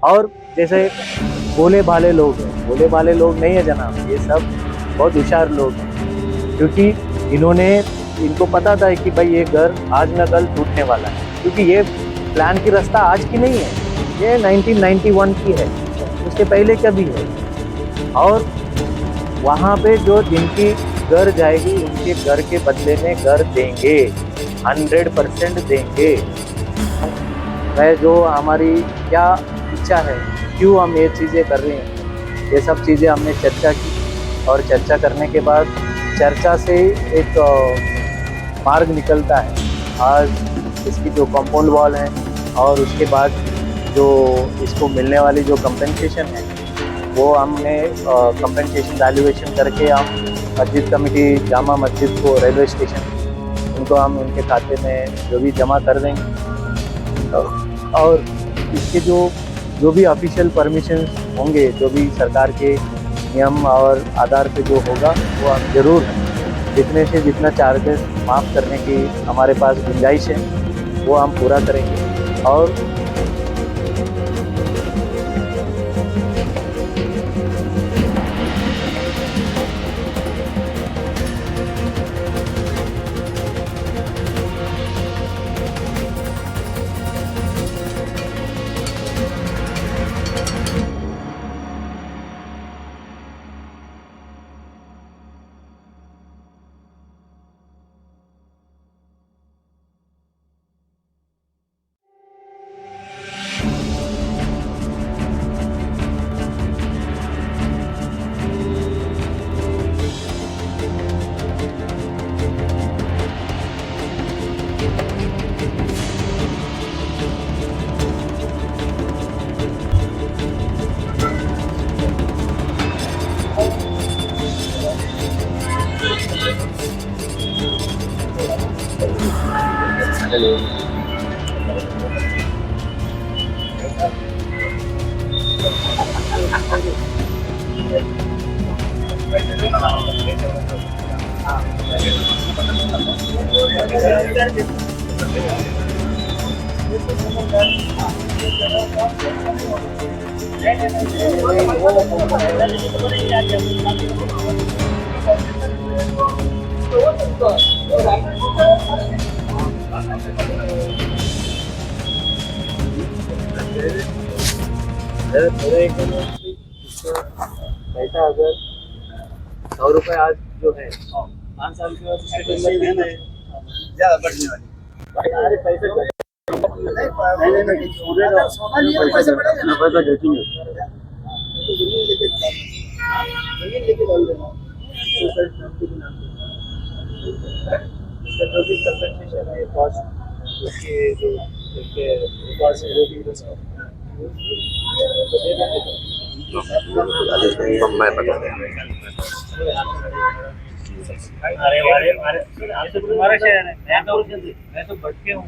और जैसे भोले भाले लोग हैं, भोले भाले लोग नहीं है जनाब, ये सब बहुत होशियार लोग हैं, क्योंकि इन्होंने इनको पता था कि भाई ये घर आज न कल टूटने वाला है, क्योंकि ये प्लान की रास्ता आज की नहीं है, ये 1991 की है, उसके पहले का भी है। और वहाँ पे जो जिनकी घर जाएगी उनके घर के बदले में घर देंगे, 100% देंगे। वह जो हमारी क्या इच्छा है, क्यों हम ये चीज़ें कर रहे हैं, ये सब चीज़ें हमने चर्चा की, और चर्चा करने के बाद चर्चा से एक मार्ग निकलता है। आज इसकी जो कंपाउंड वॉल है, और उसके बाद जो इसको मिलने वाली जो कंपनसेशन है, वो हमने कंपनसेशन वैल्यूएशन करके हम मस्जिद कमेटी, जामा मस्जिद को, रेलवे स्टेशन, उनको हम उनके खाते में जो भी जमा कर देंगे। और इसके जो जो भी ऑफिशियल परमिशन होंगे, जो भी सरकार के नियम और आधार पे जो होगा, वो हम ज़रूर जितने से जितना चार्जेस माफ़ करने की हमारे पास गुंजाइश है, वो हम पूरा करेंगे। और पैसा अगर 100 रुपये आज जो है, 5 साल के बाद उसकी कीमत नहीं है, ज़्यादा बढ़ने वाली। अरे पैसे पैसा देखेंगे, जमीन लेके डाल देना, जो भी कंपनसेशन है, कॉस्ट उसके जो कॉस्ट है, वो भी मैं बता अरे अरे अरे आप तो तुम्हारा शहर है, मैं तो भटके हूँ।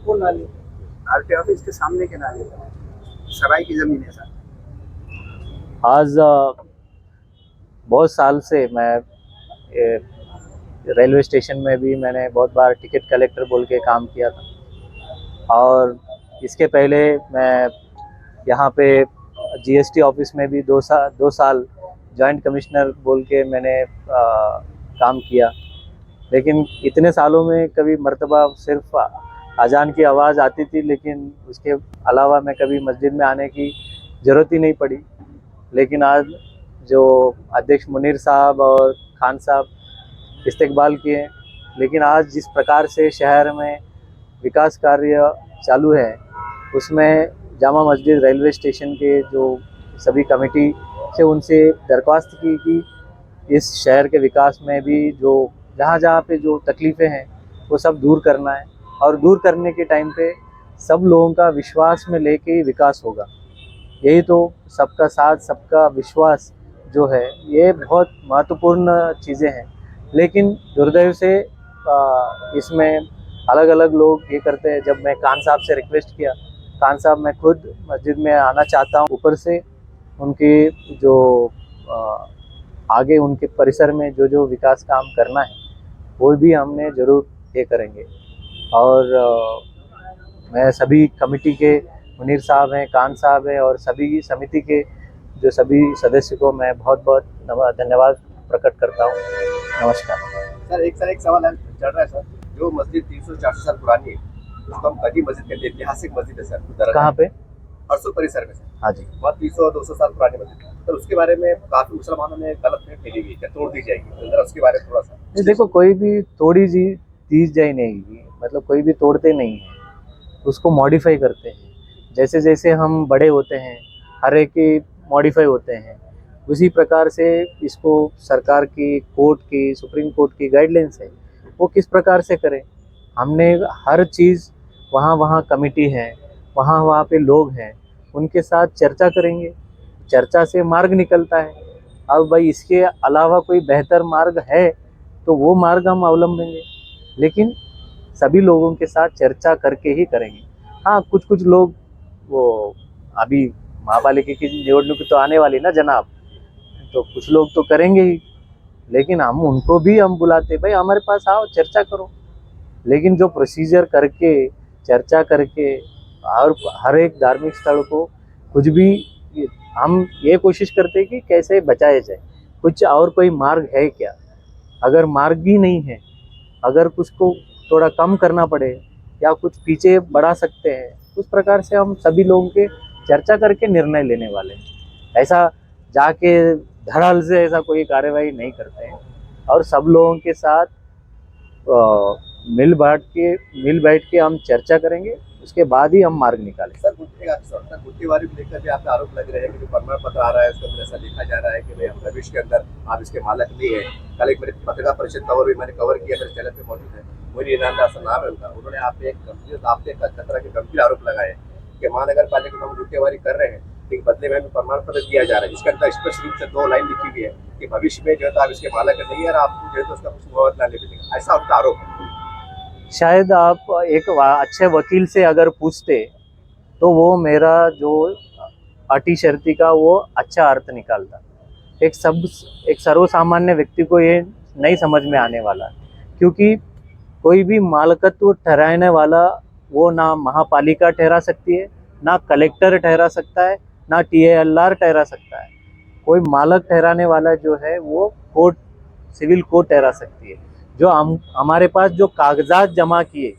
वो नाली आरटी ऑफिस के सामने के नाले सराय की जमीन है सर। आज बहुत साल से मैं रेलवे स्टेशन में भी मैंने बहुत बार टिकट कलेक्टर बोल के काम किया था, और इसके पहले मैं यहाँ पे जीएसटी ऑफिस में भी 2 साल जॉइंट कमिश्नर बोल के मैंने काम किया। लेकिन इतने सालों में कभी मर्तबा सिर्फ अजान की आवाज़ आती थी, लेकिन उसके अलावा मैं कभी मस्जिद में आने की ज़रूरत ही नहीं पड़ी। लेकिन आज जो अध्यक्ष मुनीर साहब और खान साहब इस्तेकबाल किए, लेकिन आज जिस प्रकार से शहर में विकास कार्य चालू है, उसमें जामा मस्जिद रेलवे स्टेशन के जो सभी कमेटी से उनसे दरख्वास्त की कि इस शहर के विकास में भी जो जहाँ पे जो तकलीफ़ें हैं वो सब दूर करना है, और दूर करने के टाइम पे सब लोगों का विश्वास में लेके ही विकास होगा। यही तो सबका साथ सबका विश्वास जो है, ये बहुत महत्वपूर्ण चीज़ें हैं। लेकिन दुर्दैव से इसमें अलग अलग लोग ये करते हैं। जब मैं खान साहब से रिक्वेस्ट किया, खान साहब मैं खुद मस्जिद में आना चाहता हूँ, ऊपर से उनकी जो आगे उनके परिसर में जो जो विकास काम करना है वो भी हमने ज़रूर ये करेंगे। और मैं सभी कमेटी के मुनीर साहब हैं, खान साहब हैं, और सभी समिति के जो सभी सदस्य को मैं बहुत बहुत धन्यवाद प्रकट करता हूँ। नमस्कार सर। एक सवाल चल रहा है सर, जो मस्जिद 300-400 साल पुरानी है उसको हम कदी मस्जिद कहते हैं, ऐतिहासिक मस्जिद है सर। कहाँ पे? हरसुल परिसर में सर। हाँ जी। वहाँ 300-200 साल पुरानी मस्जिद है, तो उसके बारे में काफी मुसलमानों ने गलत फैली हुई है, तोड़ दी जाएगी, तो जरा उसके बारे में थोड़ा सा। देखो, कोई भी दी जाए नहीं, मतलब कोई भी तोड़ते नहीं है, उसको मॉडिफाई करते हैं। जैसे जैसे हम बड़े होते हैं, हर एक की मॉडिफाई होते हैं, उसी प्रकार से इसको सरकार की, कोर्ट की, सुप्रीम कोर्ट की गाइडलाइंस है, वो किस प्रकार से करें। हमने हर चीज़ वहाँ कमेटी है, वहाँ पे लोग हैं, उनके साथ चर्चा करेंगे, चर्चा से मार्ग निकलता है। अब भाई इसके अलावा कोई बेहतर मार्ग है तो वो मार्ग हम अवलंबेंगे, लेकिन सभी लोगों के साथ चर्चा करके ही करेंगे। हाँ, कुछ कुछ लोग वो अभी महापालिका की निवडणूक तो आने वाली ना जनाब, तो कुछ लोग तो करेंगे ही, लेकिन हम उनको भी हम बुलाते, भाई हमारे पास आओ, चर्चा करो। लेकिन जो प्रोसीजर करके, चर्चा करके, और हर एक धार्मिक स्थल को कुछ भी, हम ये कोशिश करते हैं कि कैसे बचाया जाए, कुछ और कोई मार्ग है क्या। अगर मार्ग भी नहीं है, अगर कुछ को थोड़ा कम करना पड़े या कुछ पीछे बढ़ा सकते हैं, उस प्रकार से हम सभी लोगों के चर्चा करके निर्णय लेने वाले हैं। ऐसा जाके धड़ाल से ऐसा कोई कार्यवाही नहीं करते हैं, और सब लोगों के साथ मिल बैठ के हम चर्चा करेंगे, उसके बाद ही हम मार्ग निकालेंगे। सर गुत्तीवारी को लेकर भी आपका आरोप लग रहा है कि जो प्रमाण पत्र आ रहा है उसके अंदर ऐसा लिखा जा रहा है कि भाई हम भविष्य के अंदर आप इसके मालक नहीं है। कल एक मेरे पत्रकार परिषद कवर भी मैंने कवर किया, मेरे चैनल पे मौजूद है, मुझे इनामदार सा नाम है उनका। उन्होंने आप पे एक खतरा के गंभीर आरोप लगाए कि महानगर पालिका को हम गुत्तीवारी कर रहे हैं, लेकिन बदले में हमें प्रमाण पत्र दिया जा रहा है, जिसके अंदर स्पष्ट रूप से 2 लाइन लिखी हुई है कि भविष्य में जो है तो आप इसके मालक नहीं है और आपको जो है तो उसका कुछ मुआवजा नहीं मिलेगा। ऐसा उनका आरोप है। शायद आप एक अच्छे वकील से अगर पूछते तो वो मेरा जो अटी शर्ती का वो अच्छा अर्थ निकालता। एक सर्वसामान्य व्यक्ति को ये नहीं समझ में आने वाला, क्योंकि कोई भी मालकत्व ठहराने वाला वो ना महापालिका ठहरा सकती है, ना कलेक्टर ठहरा सकता है, ना TALR ठहरा सकता है। कोई मालक ठहराने वाला जो है वो कोर्ट, सिविल कोर्ट ठहरा सकती है। जो हमारे पास जो कागजात जमा किए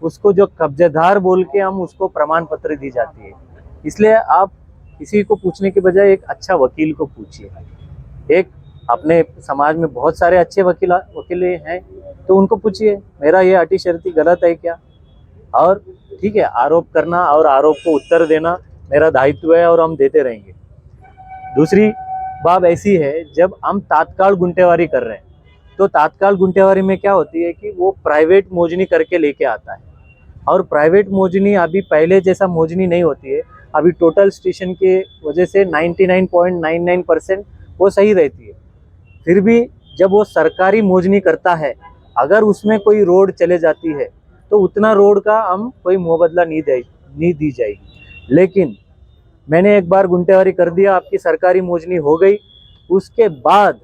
उसको जो कब्जेदार बोल के हम उसको प्रमाण पत्र दी जाती है। इसलिए आप किसी को पूछने के बजाय एक अच्छा वकील को पूछिए। एक अपने समाज में बहुत सारे अच्छे वकील हैं, तो उनको पूछिए मेरा ये अटी शर्ती गलत है क्या। और ठीक है, आरोप करना और आरोप को उत्तर देना मेरा दायित्व है और हम देते रहेंगे। दूसरी बात ऐसी है, जब हम तात्काल गुंटेवारी कर रहे हैं तो तात्काल गुंटेवारी में क्या होती है कि वो प्राइवेट मोजनी करके लेके आता है, और प्राइवेट मोजनी अभी पहले जैसा मोजनी नहीं होती है। अभी टोटल स्टेशन के वजह से 99.99% वो सही रहती है। फिर भी जब वो सरकारी मोजनी करता है, अगर उसमें कोई रोड चले जाती है तो उतना रोड का हम कोई मुआवजा नहीं दी जाएगी। लेकिन मैंने एक बार गुंटेवारी कर दिया, आपकी सरकारी मोजनी हो गई, उसके बाद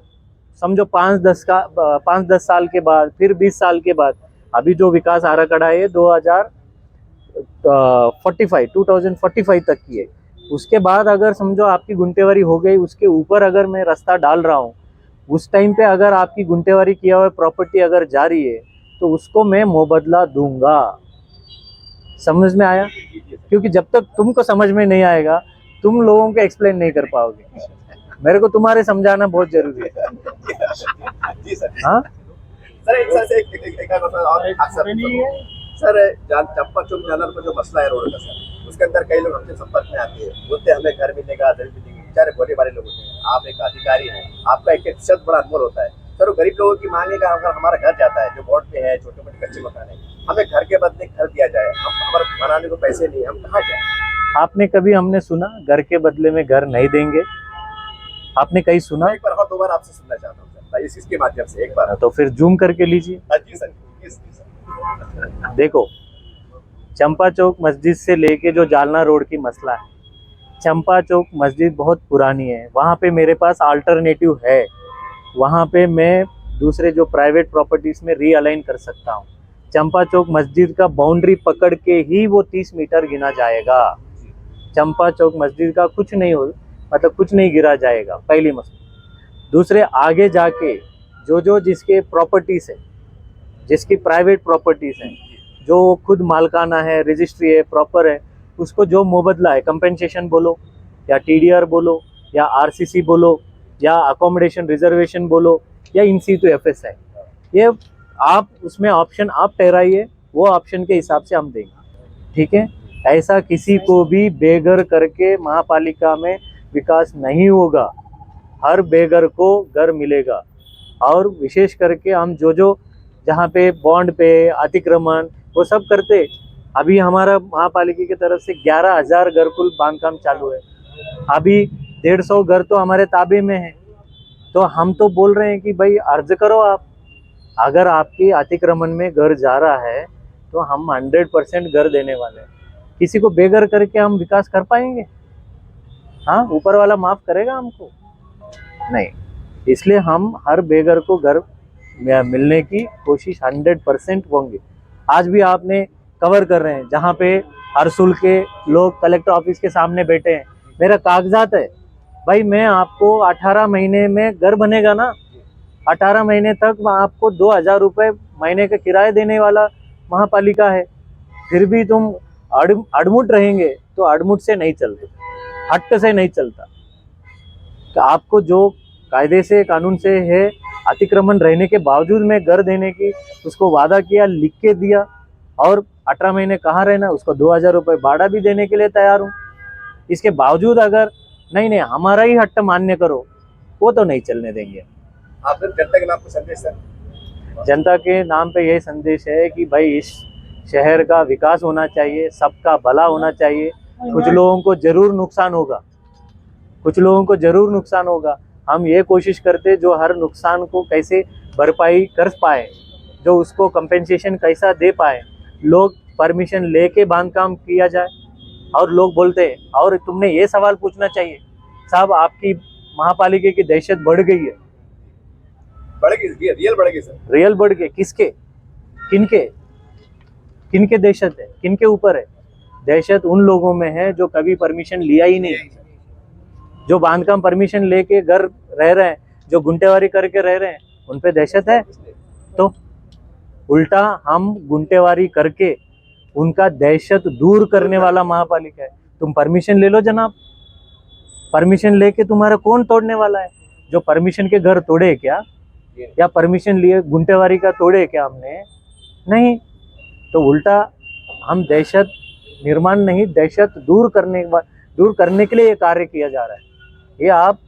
समझो 5-10 साल के बाद, फिर 20 साल के बाद, अभी जो विकास आराखड़ा है 2045 तक की है। उसके बाद अगर समझो आपकी गुंटेवारी हो गई, उसके ऊपर अगर मैं रास्ता डाल रहा हूँ, उस टाइम पे अगर आपकी गुंटेवारी किया हुआ प्रॉपर्टी अगर जा रही है तो उसको मैं मुआवजा दूंगा। समझ में आया? क्योंकि जब तक तुमको समझ में नहीं आएगा, तुम लोगों को एक्सप्लेन नहीं कर पाओगे। मेरे को तुम्हारे समझाना बहुत जरूरी है। जी सर। हाँ सर एक सर से एक और सर चंपा चौक जालर का जो मसला है रोड का सर, उसके अंदर कई लोग हमसे संपर्क में आते हैं, बोलते हैं हमें घर मिलेगा, घर मिलेगी, बेचारे भोले वाले लोग होते हैं। आप एक अधिकारी हैं, आपका एक शब्द बड़ा अनमोल होता है सर। वो गरीब लोगों की मांग है कि अगर हमारा घर जाता है जो बोर्ड पे है, छोटे मोटे कच्चे मकान है, हमें घर के बदले घर दिया जाए, हम हमारे बनाने को पैसे नहीं, हम कहाँ जाए? आपने कभी हमने सुना घर के बदले में घर नहीं देंगे? आपने कहीं सुना? एक बार और दो बार आपसे सुनना चाहता हूँ सर, इसके माध्यम से एक बार। तो फिर जूम करके लीजिए। जी सर, जी सर। देखो, चंपा चौक मस्जिद से लेके जो जालना रोड की मसला है, चंपा चौक मस्जिद बहुत पुरानी है, वहाँ पे मेरे पास अल्टरनेटिव है। वहाँ पे मैं दूसरे जो प्राइवेट प्रॉपर्टीज में रीअलाइन कर सकता हूँ। चंपा चौक मस्जिद का बाउंड्री पकड़ के ही वो 30 मीटर गिना जाएगा। चंपा चौक मस्जिद का कुछ नहीं हो, मतलब कुछ नहीं गिरा जाएगा, पहली मसला। दूसरे, आगे जाके जो जिसके प्रॉपर्टीज है, जिसकी प्राइवेट प्रॉपर्टीज हैं, जो खुद मालकाना है, रजिस्ट्री है, प्रॉपर है, उसको जो मुआवजा है, कंपेंसेशन बोलो या टीडीआर बोलो या आरसीसी बोलो या अकोमोडेशन रिजर्वेशन बोलो या इन सीटू एफएस है, ये आप उसमें ऑप्शन आप ठहराइए, वो ऑप्शन के हिसाब से हम देंगे। ठीक है? ऐसा किसी को भी बेघर करके महापालिका में विकास नहीं होगा। हर बेघर को घर मिलेगा। और विशेष करके हम जो जहाँ पे बॉन्ड पे अतिक्रमण वो सब करते, अभी हमारा महापालिका की तरफ से 11,000 घरकुल बांधकाम चालू है। अभी 150 घर तो हमारे ताबे में है। तो हम तो बोल रहे हैं कि भाई अर्ज करो आप, अगर आपके अतिक्रमण में घर जा रहा है तो हम 100% घर देने वाले हैं। किसी को बेघर करके हम विकास कर पाएंगे? हाँ, ऊपर वाला माफ करेगा हमको? नहीं। इसलिए हम हर बेघर को घर मिलने की कोशिश 100% होंगे। आज भी आपने कवर कर रहे हैं, जहाँ पे हरसुल के लोग कलेक्टर ऑफिस के सामने बैठे हैं, मेरा कागजात है भाई, मैं आपको 18 महीने में घर बनेगा ना, 18 महीने तक आपको 2,000 रुपये महीने का किराया देने वाला महापालिका है। फिर भी तुम अड़मुट रहेंगे तो अड़मुट से नहीं चलते, हट से नहीं चलता। तो आपको जो कायदे से, कानून से है, अतिक्रमण रहने के बावजूद मैं घर देने की उसको वादा किया, लिख के दिया, और 18 महीने कहाँ रहना, उसको 2,000 रुपये भाड़ा भी देने के लिए तैयार हूँ। इसके बावजूद अगर नहीं हमारा ही हट्ट मान्य करो, वो तो नहीं चलने देंगे। आपने जनता के नाम पे संदेश सर? जनता के नाम पे यही संदेश है कि भाई इस शहर का विकास होना चाहिए, सबका भला होना चाहिए। कुछ लोगों को जरूर नुकसान होगा, कुछ लोगों को जरूर नुकसान होगा। हम ये कोशिश करते जो हर नुकसान को कैसे भरपाई कर पाए, जो उसको कंपेंसेशन कैसा दे पाए। लोग परमिशन लेके बांधकाम किया जाए, और लोग बोलते हैं, और तुमने ये सवाल पूछना चाहिए साहब, आपकी महापालिका की दहशत बढ़ गई है। बढ़ गई, रियल बढ़ गई सर। रियल बढ़ गए? किसके, किनके किनके दहशत है, किनके ऊपर है? दहशत उन लोगों में है जो कभी परमिशन लिया ही नहीं, जो बांधकाम परमिशन लेके घर रह रहे हैं, जो गुंटेवारी करके रह रहे हैं, उन पे दहशत है। तो उल्टा हम गुंटेवारी करके उनका दहशत दूर करने वाला महापालिका है। तुम परमिशन ले लो जनाब, परमिशन लेके तुम्हारा कौन तोड़ने वाला है? जो परमिशन के घर तोड़े क्या, या परमिशन लिए गुंटेवारी का तोड़े क्या हमने? नहीं। तो उल्टा हम दहशत निर्माण नहीं, दहशत दूर करने के लिए ये कार्य किया जा रहा है। ये आप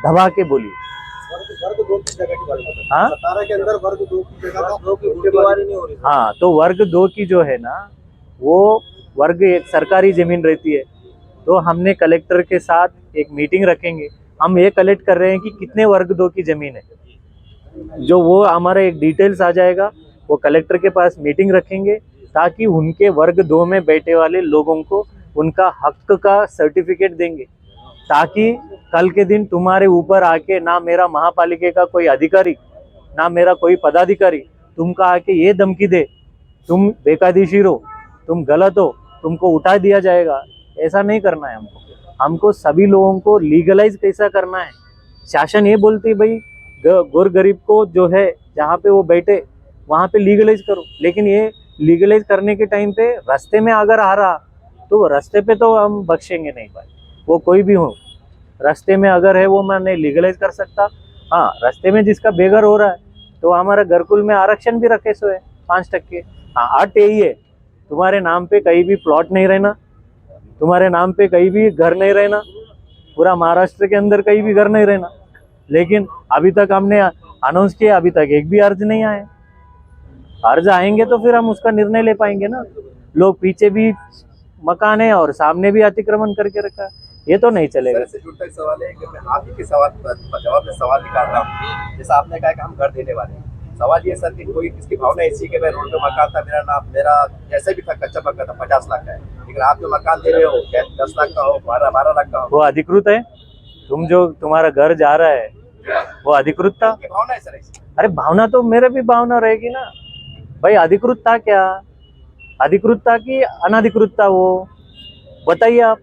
दबा के बोलिए। वर्ग दो की जगह की बात है। हाँ 17 के अंदर वर्ग दो की जगह दो की गुटबाजी नहीं हो रही। हाँ, तो वर्ग 2 की जो है ना, वो वर्ग एक सरकारी जमीन रहती है। तो हमने कलेक्टर के साथ एक मीटिंग रखेंगे। हम ये कलेक्ट कर रहे हैं कि कितने वर्ग 2 की जमीन है, जो वो हमारा एक डिटेल्स आ जाएगा। वो कलेक्टर के पास मीटिंग रखेंगे ताकि उनके वर्ग 2 में बैठे वाले लोगों को उनका हक का सर्टिफिकेट देंगे, ताकि कल के दिन तुम्हारे ऊपर आके ना मेरा महापालिका का कोई अधिकारी ना मेरा कोई पदाधिकारी तुमको आके ये धमकी दे तुम बेकायदेशीर हो, तुम गलत हो, तुमको उठा दिया जाएगा। ऐसा नहीं करना है हमको सभी लोगों को लीगलाइज कैसा करना है। शासन ये बोलती है भाई गोर गरीब को जो है जहाँ पे वो बैठे वहाँ पे लीगलाइज करो, लेकिन ये लीगलाइज करने के टाइम पे रास्ते में अगर आ रहा तो रास्ते पे तो हम बख्शेंगे नहीं भाई, वो कोई भी हो। रास्ते में अगर है वो मैं नहीं लीगलाइज कर सकता। हाँ, रास्ते में जिसका बेघर हो रहा है तो हमारा घरकुल में आरक्षण भी रखे सो है 5%। हाँ, 8 यही है, तुम्हारे नाम पे कहीं भी प्लॉट नहीं रहना, तुम्हारे नाम पे कहीं भी घर नहीं रहना, पूरा महाराष्ट्र के अंदर कहीं भी घर नहीं रहना। लेकिन अभी तक हमने अनाउंस किया, अभी तक एक भी अर्ज नहीं आए। अर्ज आएंगे तो फिर हम उसका निर्णय ले पाएंगे ना। लोग पीछे भी मकान है और सामने भी अतिक्रमण करके रखा है, ये तो नहीं चलेगा। सर से जुड़ता एक सवाल है कि मैं आप ही के सवाल जवाब में सवाल निकाल रहा हूँ। जैसा आपने कहा कि हम घर देने वाले हैं, सवाल ये सर कि कोई किसकी भावना ऐसी कि मैं रोड पे मकान था, मेरा जैसे भी था कच्चा पक्का था 50 लाख का है, लेकिन आप जो मकान दे रहे हो चाहे 10 लाख का हो 12 लाख का हो, वो अधिकृत है। तुम जो तुम्हारा घर जा रहा है वो अधिकृत था। आपकी भावना है सर ऐसी? अरे भावना तो मेरे भी भावना रहेगी ना भाई। अधिकृत था क्या, अधिकृत था कि अनधिकृत था, वो बताइए आप।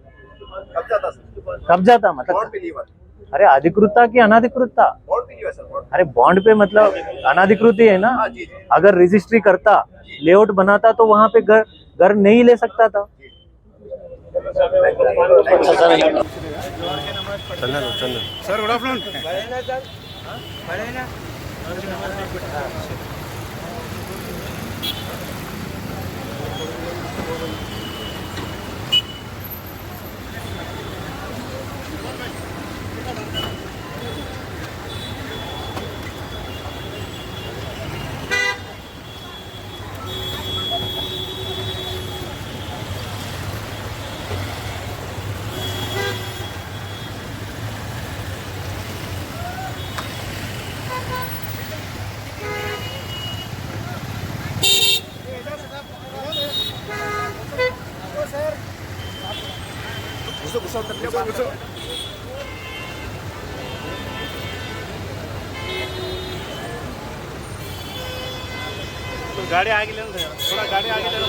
कब्जा था सर, कब्जा था बॉन्ड मतलब, पे नहीं हुआ। अरे अधिकृत था कि अनधिकृत था? बॉन्ड पे नहीं हुआ सर, बॉन्ड। अरे बॉन्ड पे मतलब अनधिकृत ही है ना। हाँ जी जी। अगर रजिस्ट्री करता, लेआउट बनाता तो वहां पे घर नहीं ले सकता था। Sir good afternoon. गाड़ी आगे ले लो, थोड़ा गाड़ी आगे ले लो।